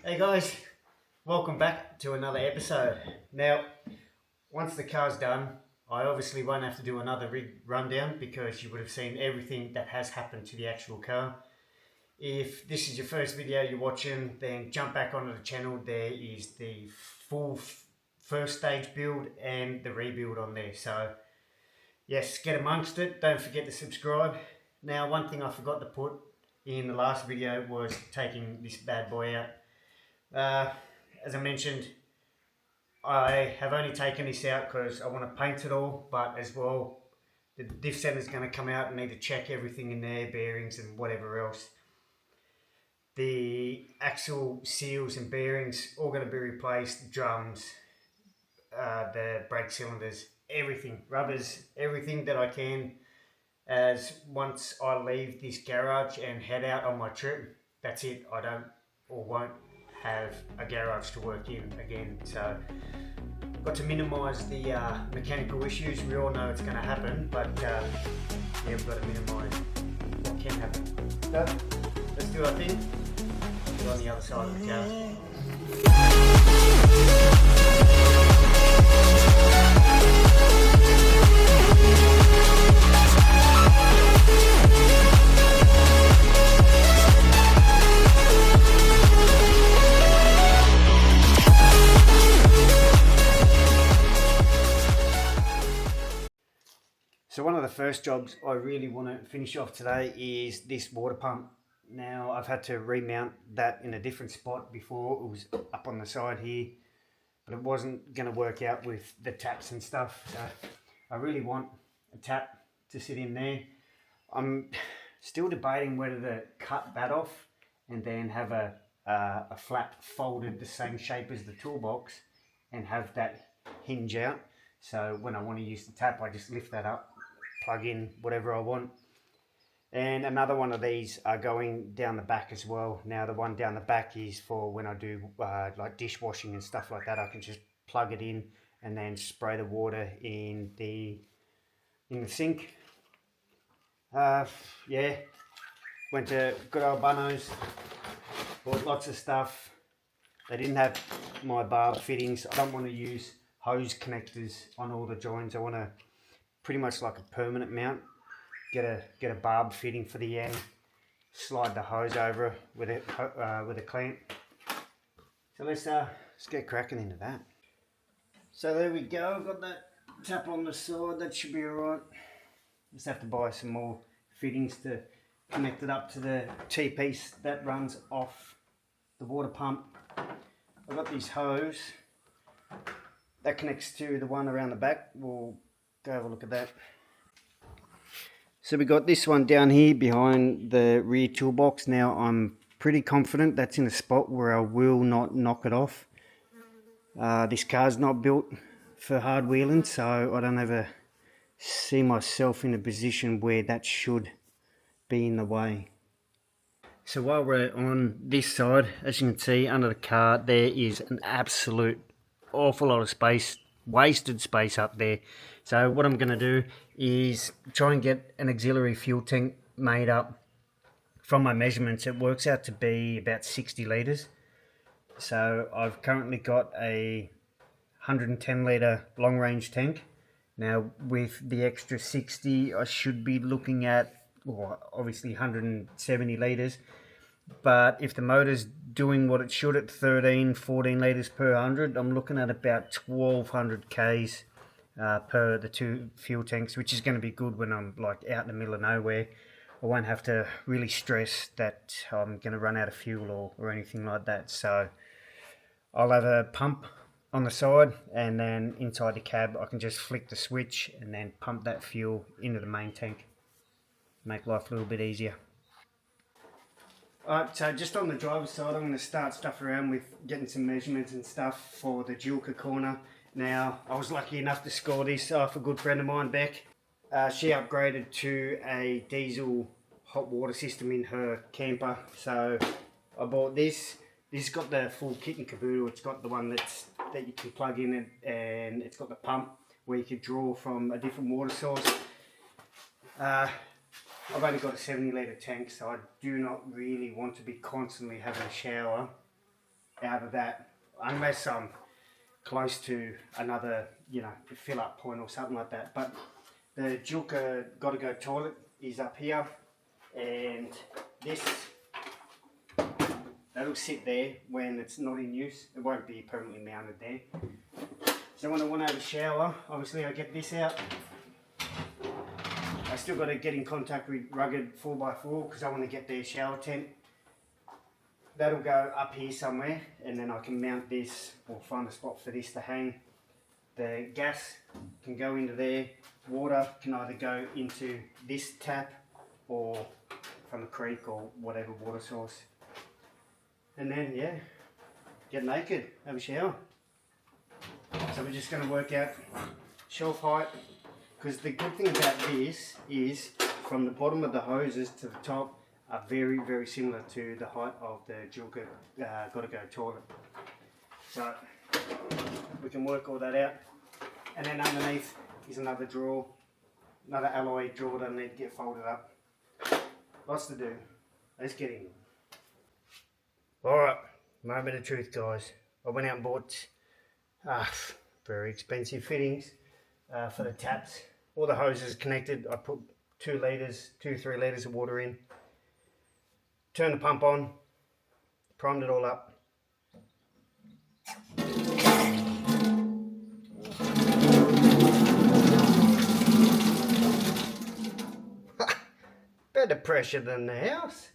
Hey guys, welcome back to another episode. Now, once the car's done, I obviously won't have to do another rundown because you would have seen everything that has happened to the actual car. If this is your first video you're watching, then jump back onto the channel. There is the full first stage build and the rebuild on there. So yes, get amongst it. Don't forget to subscribe. Now, one thing I forgot to put in the last video was taking this bad boy out. As I mentioned, I have only taken this out because I want to paint it all, but as well, the diff center is going to come out and need to check everything in there, bearings and whatever else. The axle seals and bearings all going to be replaced, drums, the brake cylinders, everything, rubbers, everything that I can. As once I leave this garage and head out on my trip, that's it. I don't or won't have a garage to work in again. So got to minimise the mechanical issues. We all know it's going to happen, but yeah, we've got to minimise what can happen. So let's do our thing. Get on the other side of the car. So one of the first jobs I really want to finish off today is this water pump. Now I've had to remount that in a different spot before. It was up on the side here, but it wasn't going to work out with the taps and stuff. So I really want a tap to sit in there. I'm still debating whether to cut that off and then have a flap folded the same shape as the toolbox and have that hinge out. So when I want to use the tap, I just lift that up, plug in whatever I want. And another one of these are going down the back as well. Now the one down the back is for when I do like dishwashing and stuff like that. I can just plug it in and then spray the water in the sink. Yeah, went to good old Bunno's, bought lots of stuff. They didn't have my barb fittings. I don't want to use hose connectors on all the joints. I want to pretty much like a permanent mount. Get a barb fitting for the end. Slide the hose over with a clamp. So let's get cracking into that. So there we go. I've got that tap on the side. That should be alright. Just have to buy some more fittings to connect it up to the T-piece that runs off the water pump. I've got this hose that connects to the one around the back. We'll go have a look at that. So we got this one down here behind the rear toolbox. Now I'm pretty confident that's in a spot where I will not knock it off. This car's not built for hard wheeling, so I don't ever see myself in a position where that should be in the way. So while we're on this side, as you can see under the car, there is an absolute awful lot of space, wasted space up there. So what I'm going to do is try and get an auxiliary fuel tank made up. From my measurements, it works out to be about 60 litres. So I've currently got a 110 litre long range tank. Now with the extra 60, I should be looking at, well, obviously 170 litres. But if the motor's doing what it should at 14 litres per 100, I'm looking at about 1200 Ks per the two fuel tanks, which is going to be good when I'm like out in the middle of nowhere. I won't have to really stress that I'm going to run out of fuel or anything like that. So I'll have a pump on the side, and then inside the cab I can just flick the switch and then pump that fuel into the main tank. Make life a little bit easier. Alright, so just on the driver's side, I'm going to start stuff around with getting some measurements and stuff for the Julka corner. Now, I was lucky enough to score this off a good friend of mine, Beck. She upgraded to a diesel hot water system in her camper, so I bought this. This has got the full kit and caboodle. It's got the one that you can plug in, and it's got the pump where you can draw from a different water source. I've only got a 70 litre tank, so I do not really want to be constantly having a shower out of that, unless I'm close to another, you know, fill up point or something like that. But the Joker got to go toilet is up here, and this, that'll sit there when it's not in use. It won't be permanently mounted there. So when I want to have a shower, obviously I get this out. I still got to get in contact with rugged 4x4 because I want to get their shower tent. That'll go up here somewhere, and then I can mount this or find a spot for this to hang. The gas can go into there. Water can either go into this tap or from a creek or whatever water source. And then, yeah, get naked, have a shower. So we're just going to work out shelf height, because the good thing about this is from the bottom of the hoses to the top are very, very similar to the height of the Joker got to go toilet. So we can work all that out. And then underneath is another drawer, another alloy drawer that need to get folded up. Lots to do. Let's get in. Alright, moment of truth, guys. I went out and bought very expensive fittings for the taps. All the hoses connected. I put 3 litres of water in. Turned the pump on. Primed it all up. Better pressure than the house.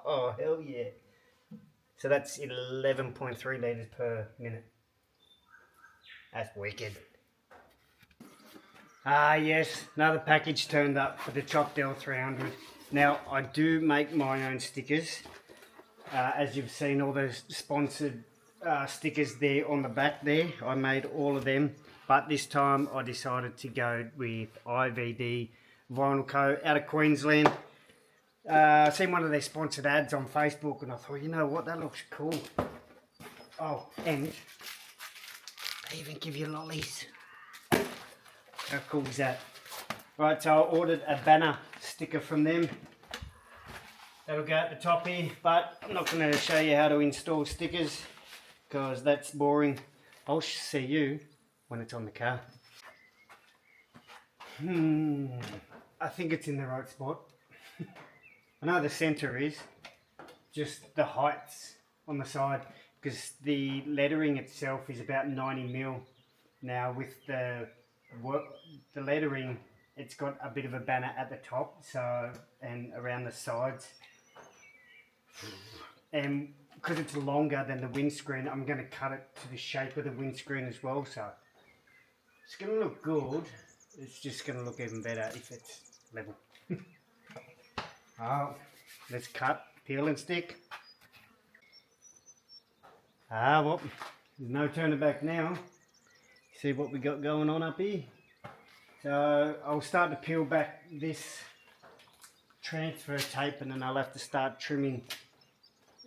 Oh, hell yeah. So that's 11.3 litres per minute. That's wicked. Yes, another package turned up for the chopped L300. Now, I do make my own stickers. As you've seen, all those sponsored stickers there on the back there. I made all of them. But this time I decided to go with IVD Vinyl Co. out of Queensland. I seen one of their sponsored ads on Facebook and I thought, you know what, that looks cool. Oh, and they even give you lollies. How cool is that? Right, so I ordered a banner sticker from them. That'll go at the top here, but I'm not going to show you how to install stickers because that's boring. I'll see you when it's on the car. I think it's in the right spot. I know the centre is, just the heights on the side, because the lettering itself is about 90mm. Now with the lettering, it's got a bit of a banner at the top, so, and around the sides. And because it's longer than the windscreen, I'm going to cut it to the shape of the windscreen as well, so it's going to look good. It's just going to look even better if it's level. Oh, let's cut, peel and stick. Well, there's no turning back now. See what we got going on up here. So I'll start to peel back this transfer tape, and then I'll have to start trimming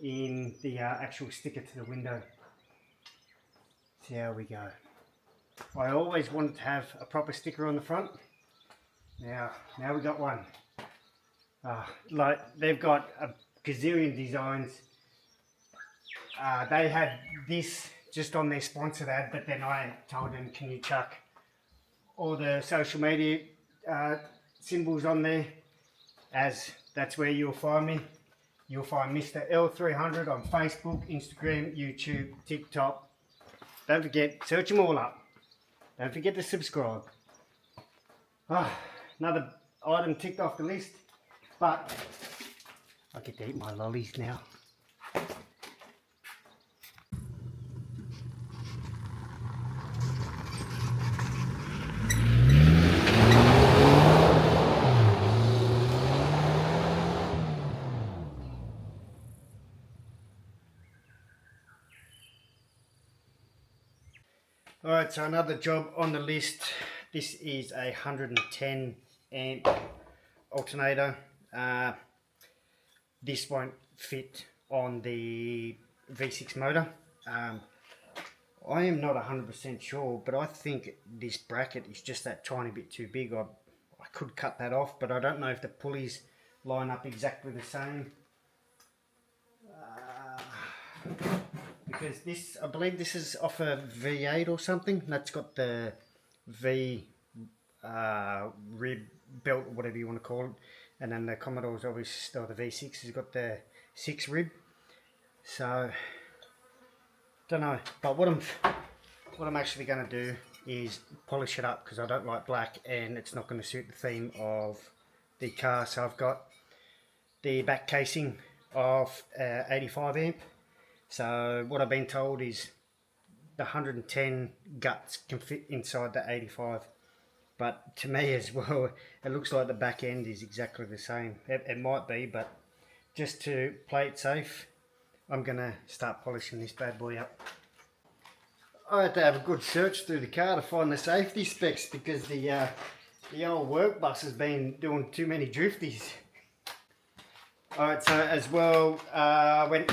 in the actual sticker to the window. See how we go. I always wanted to have a proper sticker on the front. Now we got one. Like they've got a gazillion designs. They had this just on their sponsored ad, but then I told them, can you chuck all the social media symbols on there, as that's where you'll find me. You'll find Mr. L300 on Facebook, Instagram, YouTube, TikTok. Don't forget, search them all up. Don't forget to subscribe. Another item ticked off the list, but I get to eat my lollies now. Alright, so another job on the list. This is a 110 amp alternator. This won't fit on the V6 motor. I am not 100% sure, but I think this bracket is just that tiny bit too big. I could cut that off, but I don't know if the pulleys line up exactly the same. Because this, I believe this is off a V8 or something. That's got the V rib belt, whatever you want to call it. And then the Commodore's obviously still the V6 has got the 6 rib. So, don't know. But what I'm actually going to do is polish it up, because I don't like black and it's not going to suit the theme of the car. So I've got the back casing of 85 amp. So what I've been told is the 110 guts can fit inside the 85. But to me as well, it looks like the back end is exactly the same. It might be, but just to play it safe, I'm going to start polishing this bad boy up. I had to have a good search through the car to find the safety specs, because the old work bus has been doing too many drifties. Alright, so as well, I went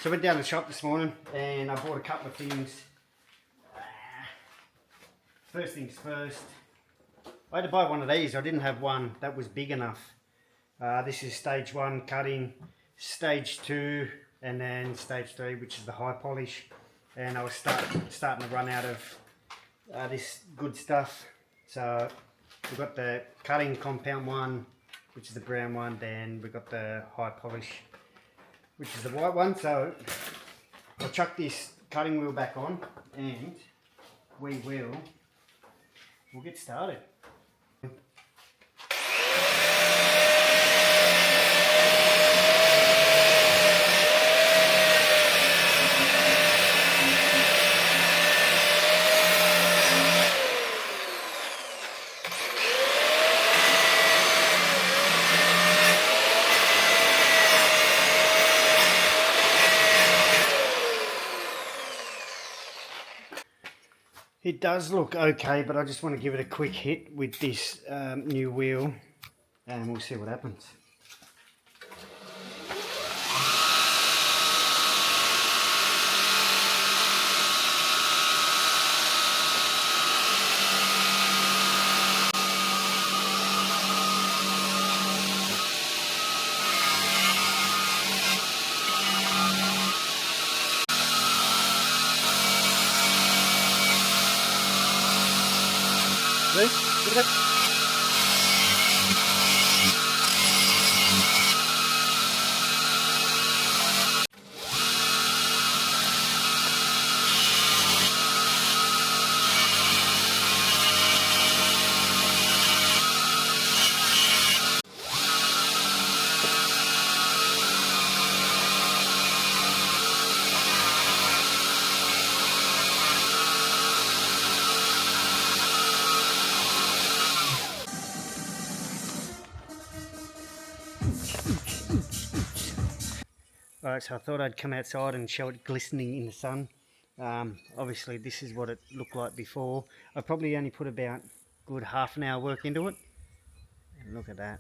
down to the shop this morning and I bought a couple of things. First things first, I had to buy one of these. I didn't have one that was big enough. This is stage 1 cutting, stage 2 and then stage 3, which is the high polish. And I was starting to run out of this good stuff. So we've got the cutting compound one, which is the brown one. Then we've got the high polish, which is the white one. So I'll chuck this cutting wheel back on and we'll get started. It does look okay, but I just want to give it a quick hit with this new wheel and we'll see what happens. See? Alright, so I thought I'd come outside and show it glistening in the sun. Obviously this is what it looked like before. I probably only put about a good half an hour work into it. And look at that.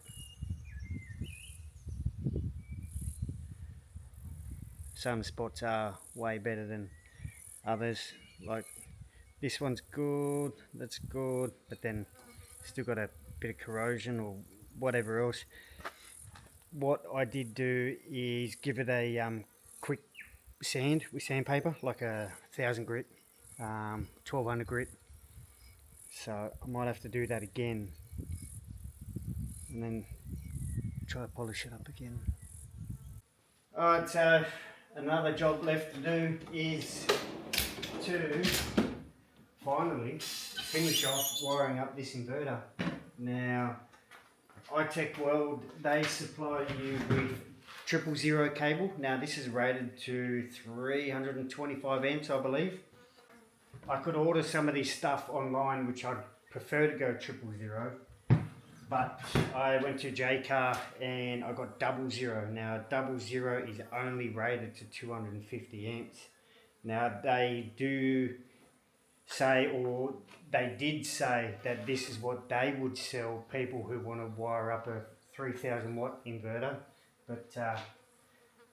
Some spots are way better than others. Like this one's good, that's good, but then still got a bit of corrosion or whatever else. What I did do is give it a quick sand with sandpaper, like a 1000 grit, 1200 grit. So I might have to do that again and then try to polish it up again. Alright, so another job left to do is to finally finish off wiring up this inverter. Now, iTech World, they supply you with 000 cable. Now this is rated to 325 amps, I believe. I could order some of this stuff online, which I'd prefer to go 000, but I went to JCar and I got 00. Now 00 is only rated to 250 amps. Now they do say, or they did say, that this is what they would sell people who want to wire up a 3000 watt inverter. But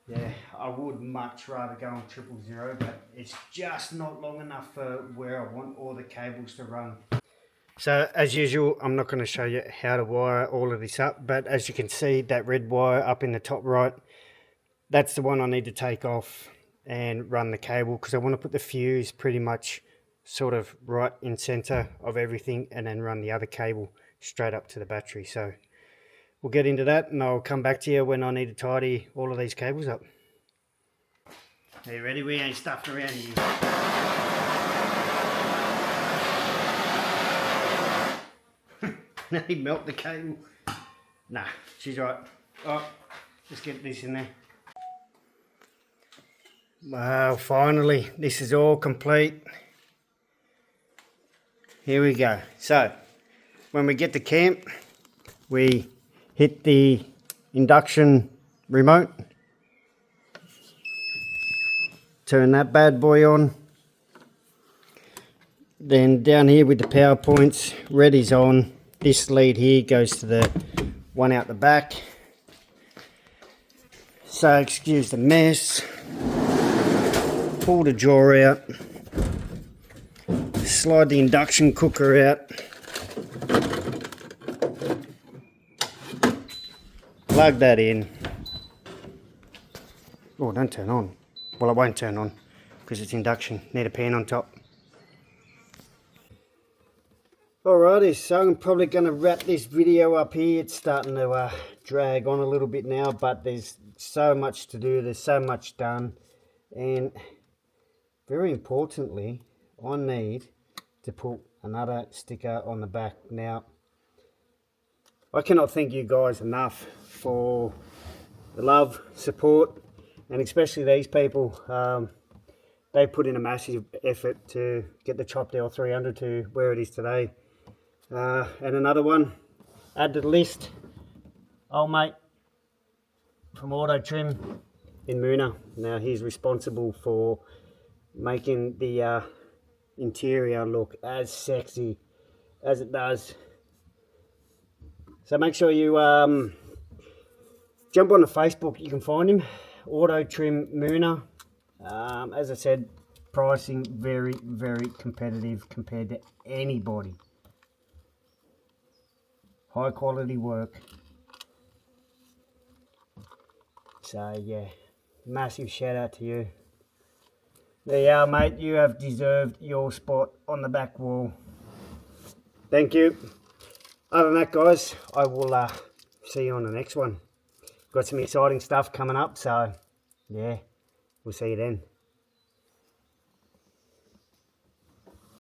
yeah, I would much rather go on 000, but it's just not long enough for where I want all the cables to run. So as usual, I'm not going to show you how to wire all of this up, but as you can see, that red wire up in the top right, that's the one I need to take off and run the cable, because I want to put the fuse pretty much sort of right in center of everything, and then run the other cable straight up to the battery. So we'll get into that, and I'll come back to you when I need to tidy all of these cables up. Are you ready? We ain't stuffed around here. He melt the cable. Nah, she's right. Oh, let's get this in there. Well, finally, this is all complete. Here we go. So, when we get to camp, we hit the induction remote. Turn that bad boy on. Then down here with the power points, red is on. This lead here goes to the one out the back. So excuse the mess. Pull the drawer out. Slide the induction cooker out. Plug that in. Oh, don't turn on. Well, it won't turn on because it's induction. Need a pan on top. Alrighty, so I'm probably going to wrap this video up here. It's starting to drag on a little bit now, but there's so much to do. There's so much done. And very importantly, I need to put another sticker on the back. Now, I cannot thank you guys enough for the love, support, and especially these people. They put in a massive effort to get the chopped L300 to where it is today. And another one, add to the list, old mate from Auto Trim in Moona. Now he's responsible for making the interior look as sexy as it does. So make sure you jump on the Facebook. You can find him, Auto Trim Moona. As I said, pricing very, very competitive compared to anybody. High quality work. So yeah, massive shout out to you. There you are, mate. You have deserved your spot on the back wall. Thank you. Other than that, guys, I will see you on the next one. Got some exciting stuff coming up, so yeah, we'll see you then.